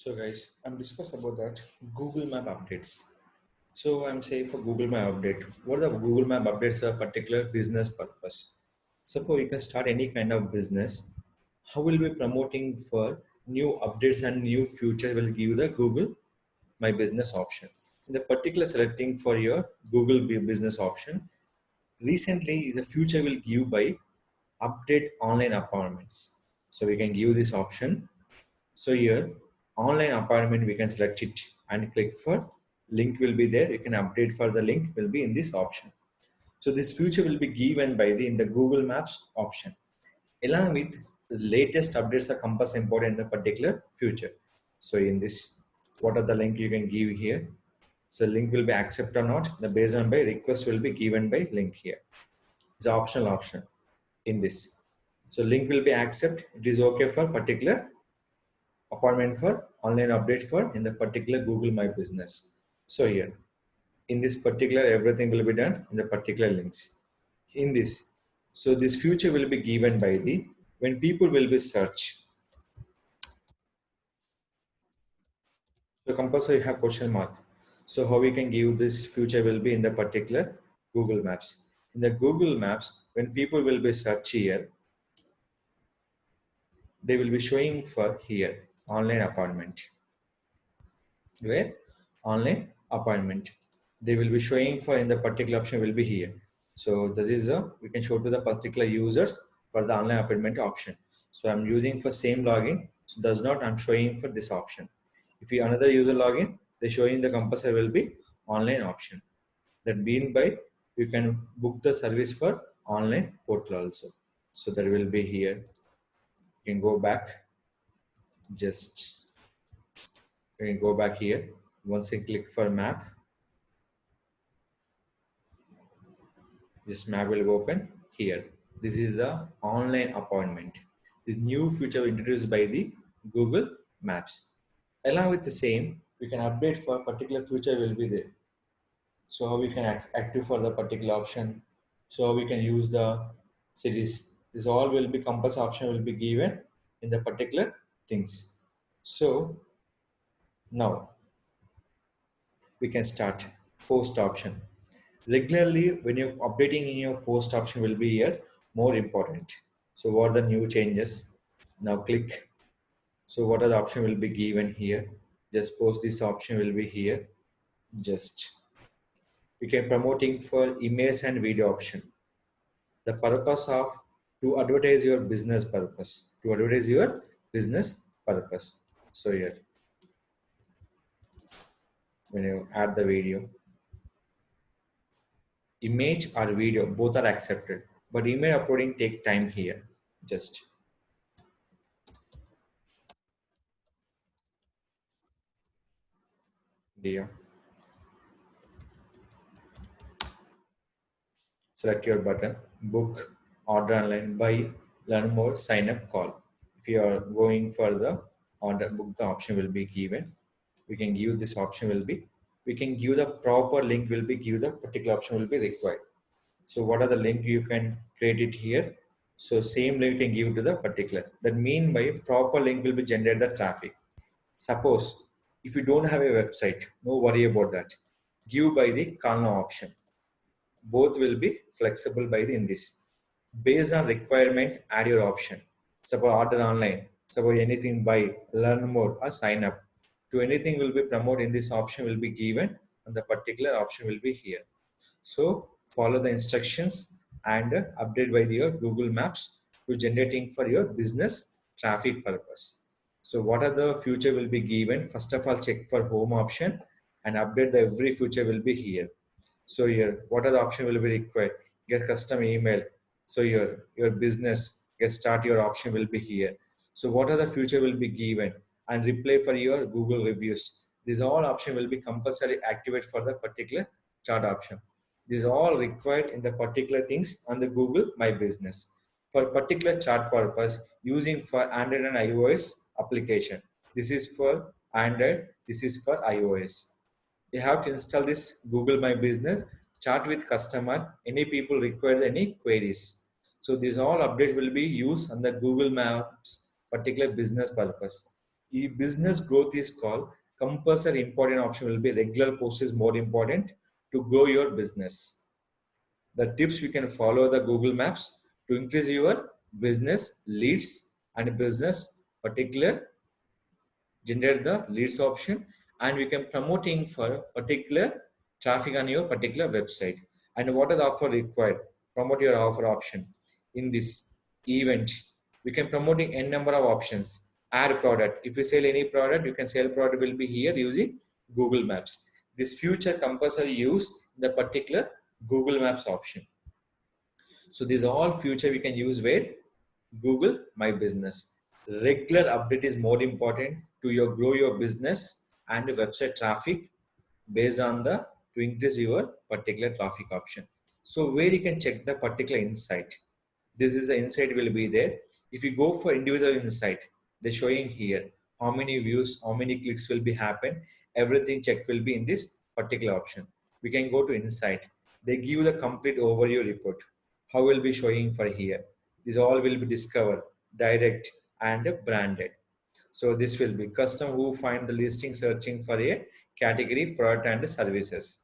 So guys, I'm discuss about that Google Map updates. So I'm saying for Google Map update, what are the Google Map updates for a particular business purpose? Suppose you can start any kind of business. How will be promoting for new updates and new future will give the Google My Business option. In the particular selecting for your Google Business option, recently is a future will give by update online appointments. So we can give this option. So here, online appointment, we can select it and click for link will be there. You can update for the link will be in this option. So this feature will be given by the in the Google Maps option. Along with the latest updates are compulsory important in the particular future. So in this, what are the link you can give here? So link will be accept or not. The based on by request will be given by link here. It's an optional option in this. So link will be accept. It is okay for particular appointment for online update for in the particular Google My Business. So here in this particular everything will be done in the particular links in this. So this future will be given by the when people will be search. So compulsory have question mark. So how we can give this future will be in the particular Google Maps. In the Google Maps, when people will be search here, they will be showing for here online appointment. Where online appointment they will be showing for in the particular option will be here. So this is a we can show to the particular users for the online appointment option. So I'm using for same login, so does not I'm showing for this option. If you another user login, they showing the compulsory will be online option. That mean by you can book the service for online portal also. So there will be here. You can go back, just you can go back here. Once you click for map, this map will open here. This is the online appointment. This new feature introduced by the Google Maps. Along with the same, we can update for particular feature will be there. So how we can active for the particular option. So how we can use the cities. This all will be compass option will be given in the particular things. So now we can start post option. Regularly when you're updating in your post option will be here more important. So what are the new changes? Now click. So what are the option will be given here? Just post this option will be here. Just we can promoting for image and video option. The purpose of to advertise your business purpose. To advertise your business purpose. So here when you add the video, image or video both are accepted, but email uploading take time here. Just video, select your button, book, order online, buy, learn more, sign up, call. If you are going for the order book, the option will be given. We can give this option will be, we can give the proper link will be give the particular option will be required. So what are the link you can create it here? So same link you can give to the particular. That mean by proper link will be generate the traffic. Suppose if you don't have a website, no worry about that. Give by the call now option. Both will be flexible by the in this. Based on requirement, add your option. Suppose order online. Suppose anything buy, learn more or sign up. To anything will be promote in this option will be given and the particular option will be here. So follow the instructions and update by your Google Maps to generating for your business traffic purpose. So what are the future will be given? First of all, check for home option and update the every future will be here. So here, what are the option will be required? Get custom email. So your business get start your option will be here. So what are the future will be given and replay for your Google reviews. These all option will be compulsory activate for the particular chart option. These all required in the particular things on the Google My Business for particular chart purpose using for Android and iOS application. This is for Android. This is for iOS. You have to install this Google My Business, chat with customer, any people require any queries. So these all updates will be used on the Google Maps particular business purpose. business growth is called compulsory important option will be regular post is more important to grow your business. The tips we can follow the Google Maps to increase your business leads and business particular generate the leads option, and we can promoting for particular traffic on your particular website. And what are the offer required? Promote your offer option. In this event we can promoting n number of options. Add product. If you sell any product, you can sell product will be here using Google Maps. This future compulsory use the particular Google Maps option. So these are all future we can use where Google My Business. Regular update is more important to your grow your business and website traffic based on the to increase your particular traffic option. So where you can check the particular insight. This is the insight will be there. If you go for individual insight, they're showing here how many views, how many clicks will be happen. Everything check will be in this particular option. We can go to insight. They give the complete overview report. How will be showing for here. These all will be discovered, direct and branded. So this will be custom who find the listing searching for a category, product and services.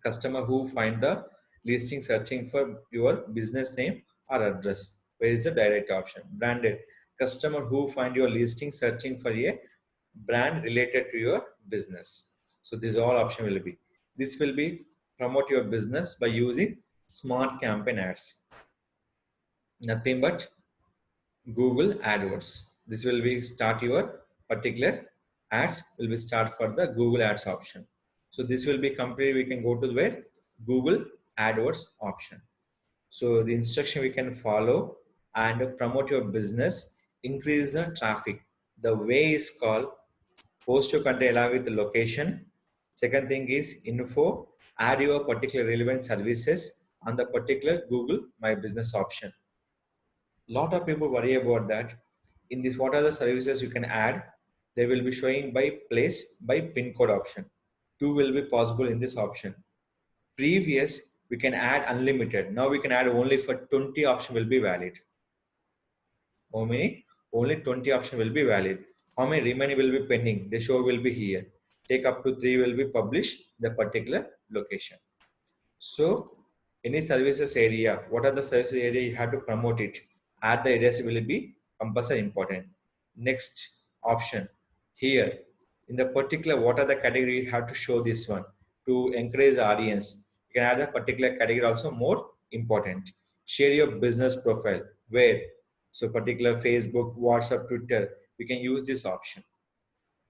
Customer who find the listing searching for your business name or address. Where is the direct option? Branded. Customer who find your listing searching for a brand related to your business. So this all option will be. This will be promote your business by using smart campaign ads. Nothing but Google AdWords. This will be start your particular ads will be start for the Google Ads option. So this will be complete. We can go to where Google AdWords option. So the instruction we can follow and promote your business, increase the traffic. The way is called post your content along with the location. Second thing is info. Add your particular relevant services on the particular Google My Business option. Lot of people worry about that. In this, what are the services you can add? They will be showing by place by pin code option. Two will be possible in this option. Previous we can add unlimited. Now we can add only for 20 option will be valid. How many? Only 20 option will be valid. How many remaining will be pending? The show will be here. Take up to 3 will be published the particular location. So any services area, what are the services area you have to promote it? Add the address will be compulsory important. Next option here in the particular what are the category you have to show this one to encourage the audience. You can add a particular category also more important. Share your business profile where so particular Facebook, WhatsApp, Twitter we can use this option.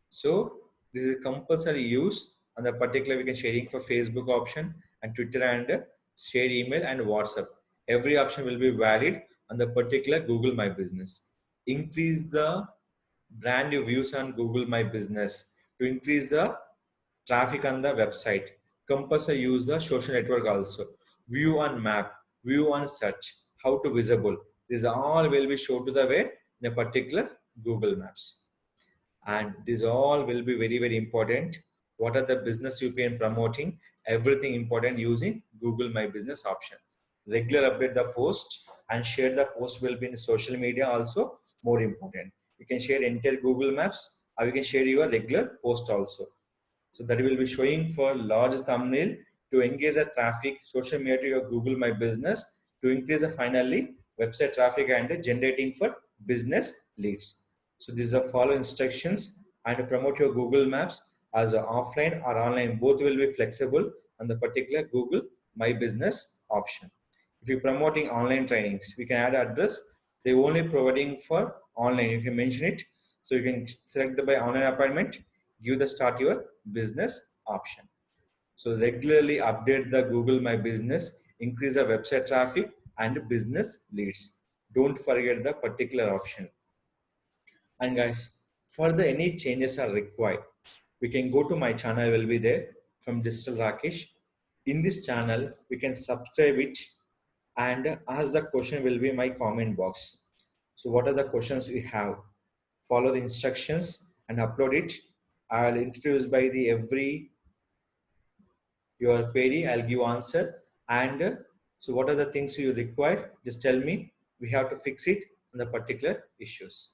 So this is compulsory use on the particular we can sharing for Facebook option and Twitter and share email and WhatsApp. Every option will be valid on the particular Google My Business. Increase the brand new views on Google My Business to increase the traffic on the website. Compulsory use the social network also. View on map, view on search, how to visible. These all will be shown to the way in a particular Google Maps. And these all will be very important. What are the business you can promoting? Everything important using Google My Business option. Regular update the post and share the post will be in social media also more important. You can share entire Google Maps or you can share your regular post also. So that will be showing for large thumbnail to engage the traffic, social media to your Google My Business to increase the finally website traffic and generating for business leads. So these are follow instructions and promote your Google Maps as offline or online. Both will be flexible on the particular Google My Business option. If you're promoting online trainings, we can add address. They're only providing for online. You can mention it. So you can select the by online appointment, give the start your business option. So regularly update the Google My Business, increase the website traffic and business leads. Don't forget the particular option. And guys, further any changes are required, we can go to my channel will be there from Digital Rakesh. In this channel, we can subscribe it and ask the question will be my comment box. So what are the questions we have? Follow the instructions and upload it. I'll introduce by the every your query. I'll give answer. And so what are the things you require? Just tell me. We have to fix it on the particular issues.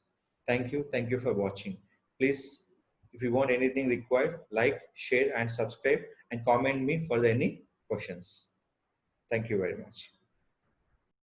Thank you for watching. Please, if you want anything required, like, share, and subscribe, and comment me for any questions. Thank you very much.